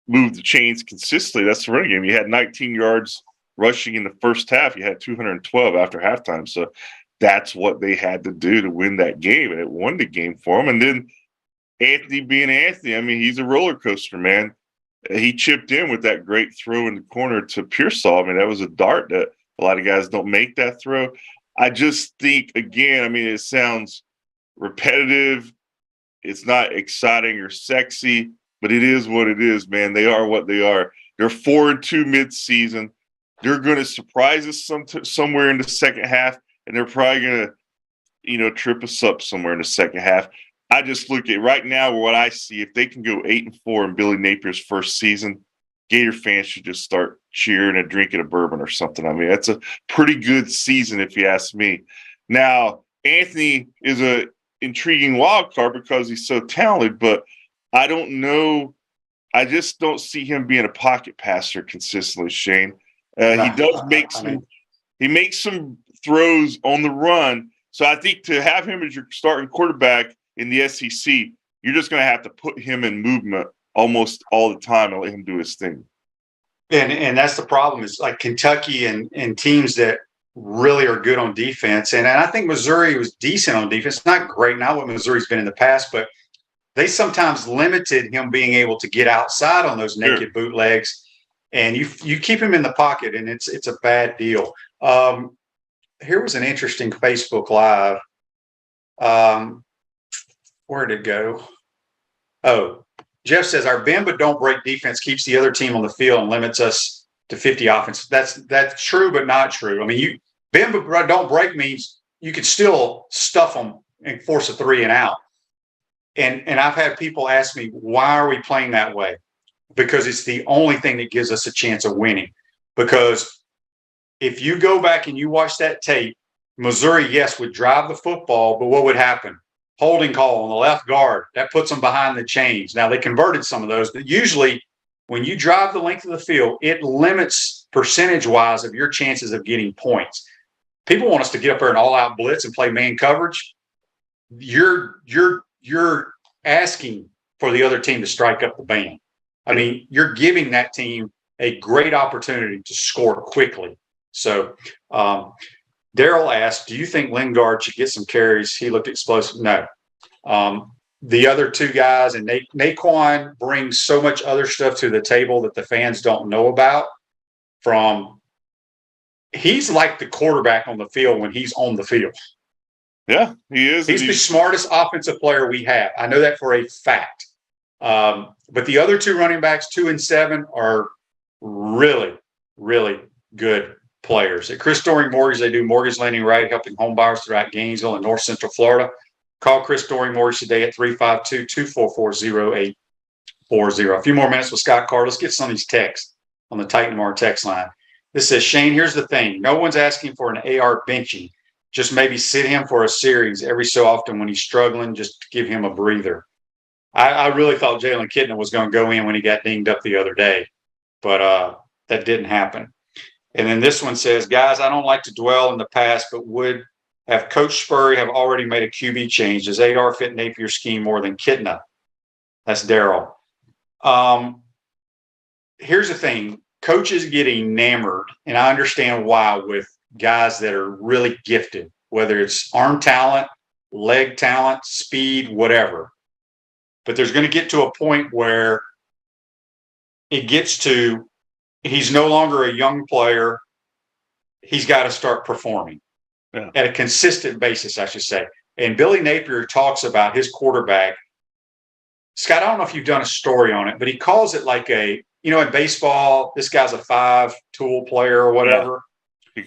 move the chains consistently. That's the running game. You had 19 yards rushing in the first half. You had 212 after halftime. So that's what they had to do to win that game, and it won the game for them. And then Anthony being Anthony, I mean, he's a roller coaster, man. He chipped in with that great throw in the corner to Pearsall. I mean, that was a dart that a lot of guys don't make that throw. I just think, again, I mean, it sounds repetitive. It's not exciting or sexy, but it is what it is, man. They are what they are. They're 4-2 mid-season. They're going to surprise us somewhere in the second half, and they're probably going to, trip us up somewhere in the second half. I just look at right now what I see. If they can go 8-4 in Billy Napier's first season, Gator fans should just start cheering and drinking a bourbon or something. I mean, that's a pretty good season if you ask me. Now, Anthony is a intriguing wild card because he's so talented, but I don't know I just don't see him being a pocket passer consistently, Shane. He does make he makes some throws on the run. So I think to have him as your starting quarterback in the SEC, you're just going to have to put him in movement almost all the time and let him do his thing. And that's the problem is like Kentucky and teams that really are good on defense. And I think Missouri was decent on defense. Not great, not what Missouri's been in the past, but they sometimes limited him being able to get outside on those naked bootlegs. And you keep him in the pocket, and it's a bad deal. Here was an interesting Facebook Live. Where did it go? Oh, Jeff says our bend but don't break defense keeps the other team on the field and limits us to 50 offense. That's true, but not true. I mean, you bend but don't break means you could still stuff them and force a 3 and out. And I've had people ask me, why are we playing that way? Because it's the only thing that gives us a chance of winning. Because if you go back and you watch that tape, Missouri, yes, would drive the football, but what would happen? Holding call on the left guard. That puts them behind the chains. Now, they converted some of those, but usually when you drive the length of the field, it limits percentage-wise of your chances of getting points. People want us to get up there and all-out blitz and play man coverage. You're asking for the other team to strike up the band. I mean, you're giving that team a great opportunity to score quickly. So, Daryl asked, do you think Lingard should get some carries? He looked explosive. No. The other two guys, and Naquan brings so much other stuff to the table that the fans don't know about. He's like the quarterback on the field when he's on the field. Yeah, he is. He's the smartest offensive player we have. I know that for a fact. But the other two running backs, 2 and 7, are really, really good players. At Chris Doring Mortgage, they do mortgage lending right, helping home buyers throughout Gainesville and North Central Florida. Call Chris Doring Mortgage today at 352-244-0840. A few more minutes with Scott Carr. Let's get some of these texts on the Titan Mar text line. This says, Shane, here's the thing. No one's asking for an AR benching. Just maybe sit him for a series every so often when he's struggling, just to give him a breather. I really thought Jalen Kitna was going to go in when he got dinged up the other day, but that didn't happen. And then this one says, guys, I don't like to dwell in the past, but would have Coach Spurrier have already made a QB change? Does Adar fit Napier's scheme more than Kitna? That's Daryl. Here's the thing. Coaches get enamored, and I understand why, with guys that are really gifted, whether it's arm talent, leg talent, speed, whatever. But there's going to get to a point where it gets to he's no longer a young player. He's got to start performing at a consistent basis, I should say. And Billy Napier talks about his quarterback. Scott, I don't know if you've done a story on it, but he calls it like in baseball, this guy's a 5-tool player or whatever. Yeah.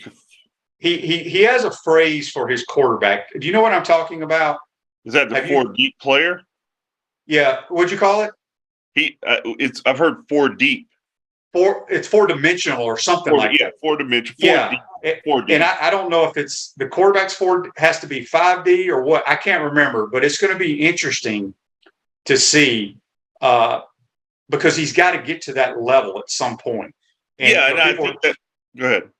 He has a phrase for his quarterback. Do you know what I'm talking about? Is that the 4-deep player? Yeah. What'd you call it? I've heard 4 deep. It's 4-dimensional or something like that. 4-dimensional. Deep. And I don't know if it's the quarterback's has to be 5D or what. I can't remember, but it's going to be interesting to see because he's got to get to that level at some point. And I think that. Go ahead.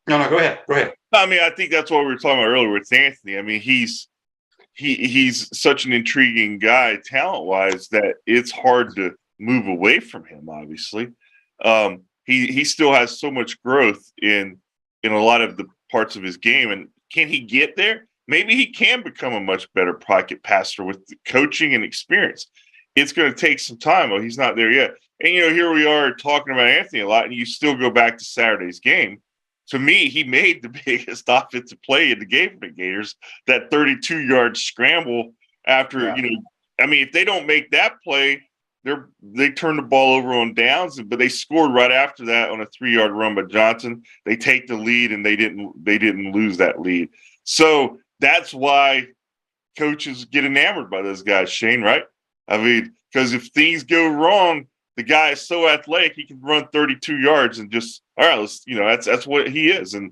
No, go ahead. Go ahead. I mean, I think that's what we were talking about earlier with Anthony. I mean, he's such an intriguing guy, talent-wise, that it's hard to move away from him. Obviously, he still has so much growth in a lot of the parts of his game, and can he get there? Maybe he can become a much better pocket passer with the coaching and experience. It's going to take some time. Well, he's not there yet. And here we are talking about Anthony a lot, and you still go back to Saturday's game. To me, he made the biggest offensive play in the game for the Gators, that 32-yard scramble after, I mean, if they don't make that play, they turn the ball over on downs, but they scored right after that on a 3-yard run by Johnson. They take the lead, and they didn't lose that lead. So that's why coaches get enamored by those guys, Shane, right? I mean, because if things go wrong, the guy is so athletic, he can run 32 yards and just, all right, let's, that's what he is. And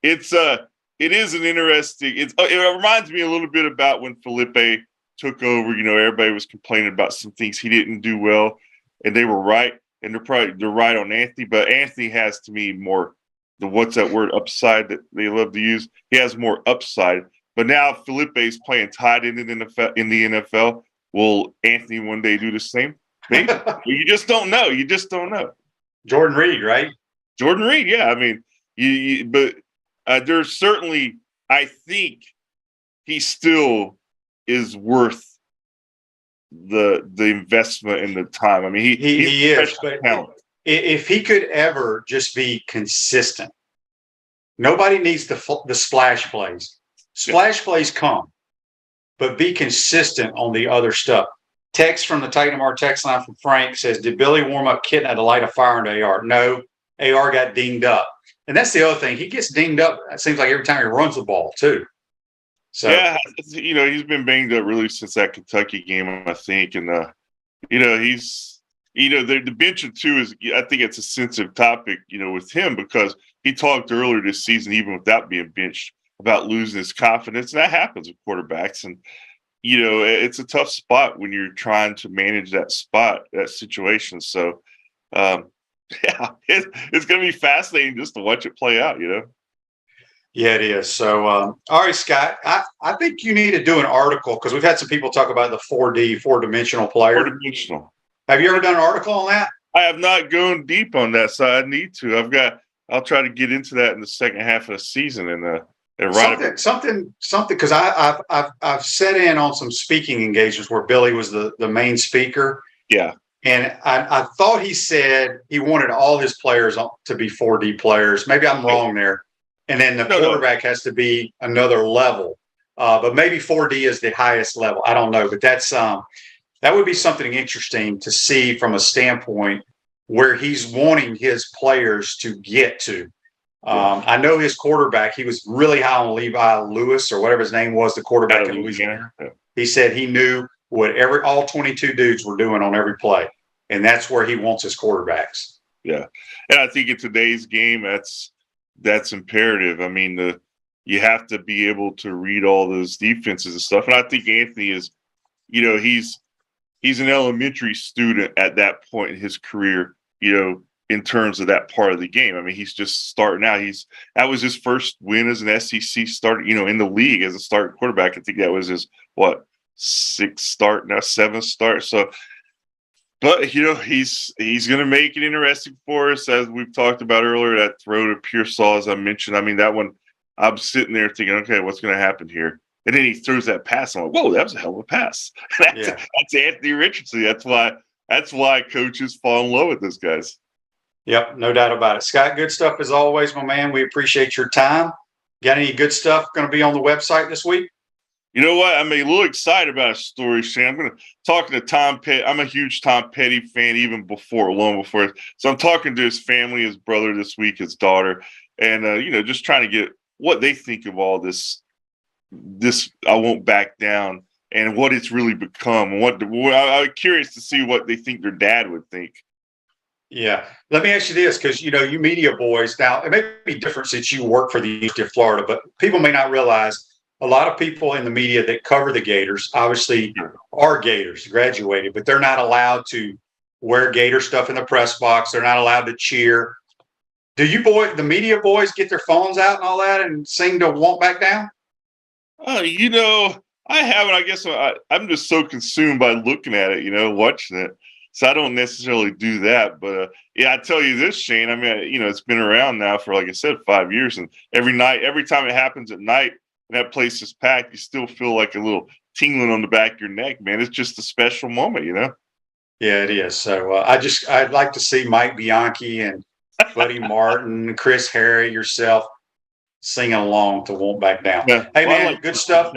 it is an interesting, it reminds me a little bit about when Felipe took over, everybody was complaining about some things he didn't do well. and they were right, and they're right on Anthony. But Anthony has, to me, more what's that word, upside, that they love to use. He has more upside. But now Felipe's playing tight end in the NFL. Will Anthony one day do the same? Maybe. You just don't know. You just don't know. Jordan Reed, right? Jordan Reed, yeah. I mean, but there's certainly, I think he still is worth the investment and the time. I mean, he is. But talent. If he could ever just be consistent, nobody needs the splash plays. Splash plays come, but be consistent on the other stuff. Text from the Titan MR text line from Frank says, did Billy warm up Kitten at the light of fire into AR? No, AR got dinged up. And that's the other thing. He gets dinged up, it seems like, every time he runs the ball, too. So, yeah, he's been banged up really since that Kentucky game, I think. And, he's, the benching, too, is, I think it's a sensitive topic, with him, because he talked earlier this season, even without being benched, about losing his confidence. And that happens with quarterbacks. And, it's a tough spot when you're trying to manage that situation. So, it's going to be fascinating just to watch it play out, Yeah, it is. So, all right, Scott, I think you need to do an article, because we've had some people talk about the 4-dimensional player. 4-dimensional. Have you ever done an article on that? I have not gone deep on that, so I need to. I'll try to get into that in the second half of the season and write something, because I've set in on some speaking engagements where Billy was the main speaker. Yeah. And I thought he said he wanted all his players to be 4D players. Maybe I'm wrong there. And then the quarterback has to be another level. But maybe 4D is the highest level. I don't know. But that would be something interesting to see from a standpoint where he's wanting his players to get to. I know his quarterback, he was really high on Levi Lewis, or whatever his name was, the quarterback in Louisiana. Yeah. He said he knew what all 22 dudes were doing on every play. And that's where he wants his quarterbacks. Yeah. And I think in today's game, that's imperative. I mean, you have to be able to read all those defenses and stuff. And I think Anthony is, he's an elementary student at that point in his career, in terms of that part of the game. I mean, he's just starting out. That was his first win as an SEC starter, in the league as a starting quarterback. I think that was his, sixth start, now seventh start. So, but, he's going to make it interesting for us, as we've talked about earlier, that throw to Pearsall, as I mentioned. I mean, that one, I'm sitting there thinking, okay, what's going to happen here? And then he throws that pass. I'm like, whoa, that was a hell of a pass. That's Anthony Richardson. That's why coaches fall in love with those guys. Yep, no doubt about it. Scott, good stuff as always, my man. We appreciate your time. Got any good stuff going to be on the website this week? You know what? I'm a little excited about a story, Shane. I'm going to talk to Tom Petty. I'm a huge Tom Petty fan, even long before. So I'm talking to his family, his brother this week, his daughter, and just trying to get what they think of all this. I won't back down, and what it's really become. I'm curious to see what they think their dad would think. Yeah. Let me ask you this, because, you media boys, now, it may be different since you work for the University of Florida, but people may not realize a lot of people in the media that cover the Gators obviously are Gators, graduated, but they're not allowed to wear Gator stuff in the press box. They're not allowed to cheer. Do you the media boys, get their phones out and all that and sing to Won't Back Down? I haven't. I guess I'm just so consumed by looking at it, watching it. So I don't necessarily do that. But, I tell you this, Shane, I mean, it's been around now for, like I said, 5 years. And every time it happens at night and that place is packed, you still feel like a little tingling on the back of your neck, man. It's just a special moment, Yeah, it is. So I'd like to see Mike Bianchi and Buddy Martin, Chris Harry, yourself singing along to Won't Back Down. Yeah. Hey, man, good stuff.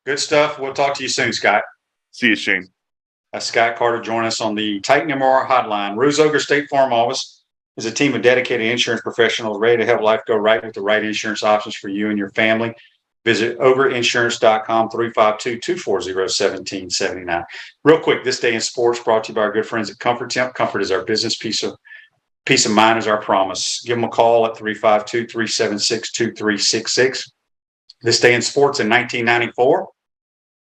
Good stuff. We'll talk to you soon, Scott. See you, Shane. Scott Carter join us on the Titan MR hotline. Ruse-Ogre State Farm Office is a team of dedicated insurance professionals ready to help life go right with the right insurance options for you and your family. Visit ogreinsurance.com, 352-240-1779. Real quick, this day in sports brought to you by our good friends at Comfort Temp. Comfort is our business. Peace of mind is our promise. Give them a call at 352-376-2366. This day in sports in 1994,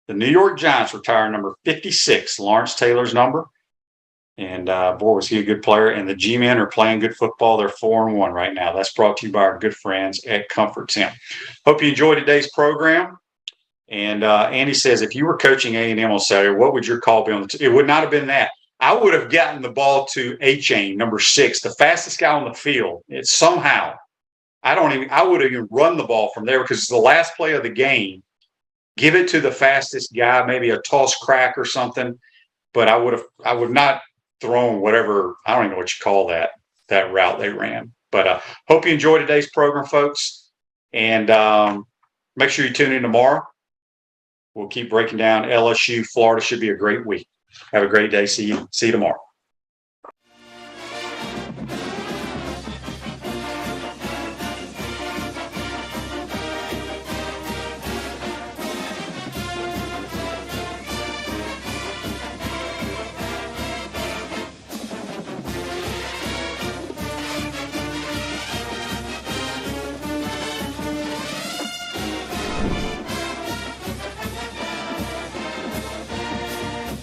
the New York Giants retired number 56, Lawrence Taylor's number. And boy, was he a good player. And the G-men are playing good football. They're 4-1 right now. That's brought to you by our good friends at Comfort Temp. Hope you enjoyed today's program. And Andy says, if you were coaching A&M on Saturday, what would your call be on it would not have been that. I would have gotten the ball to A-Chain, number 6, the fastest guy on the field. It's somehow. I would have even run the ball from there because it's the last play of the game. Give it to the fastest guy, maybe a toss crack or something. But I would not thrown whatever, I don't even know what you call that route they ran. But hope you enjoyed today's program, folks. And make sure you tune in tomorrow. We'll keep breaking down LSU. Florida should be a great week. Have a great day. See you tomorrow.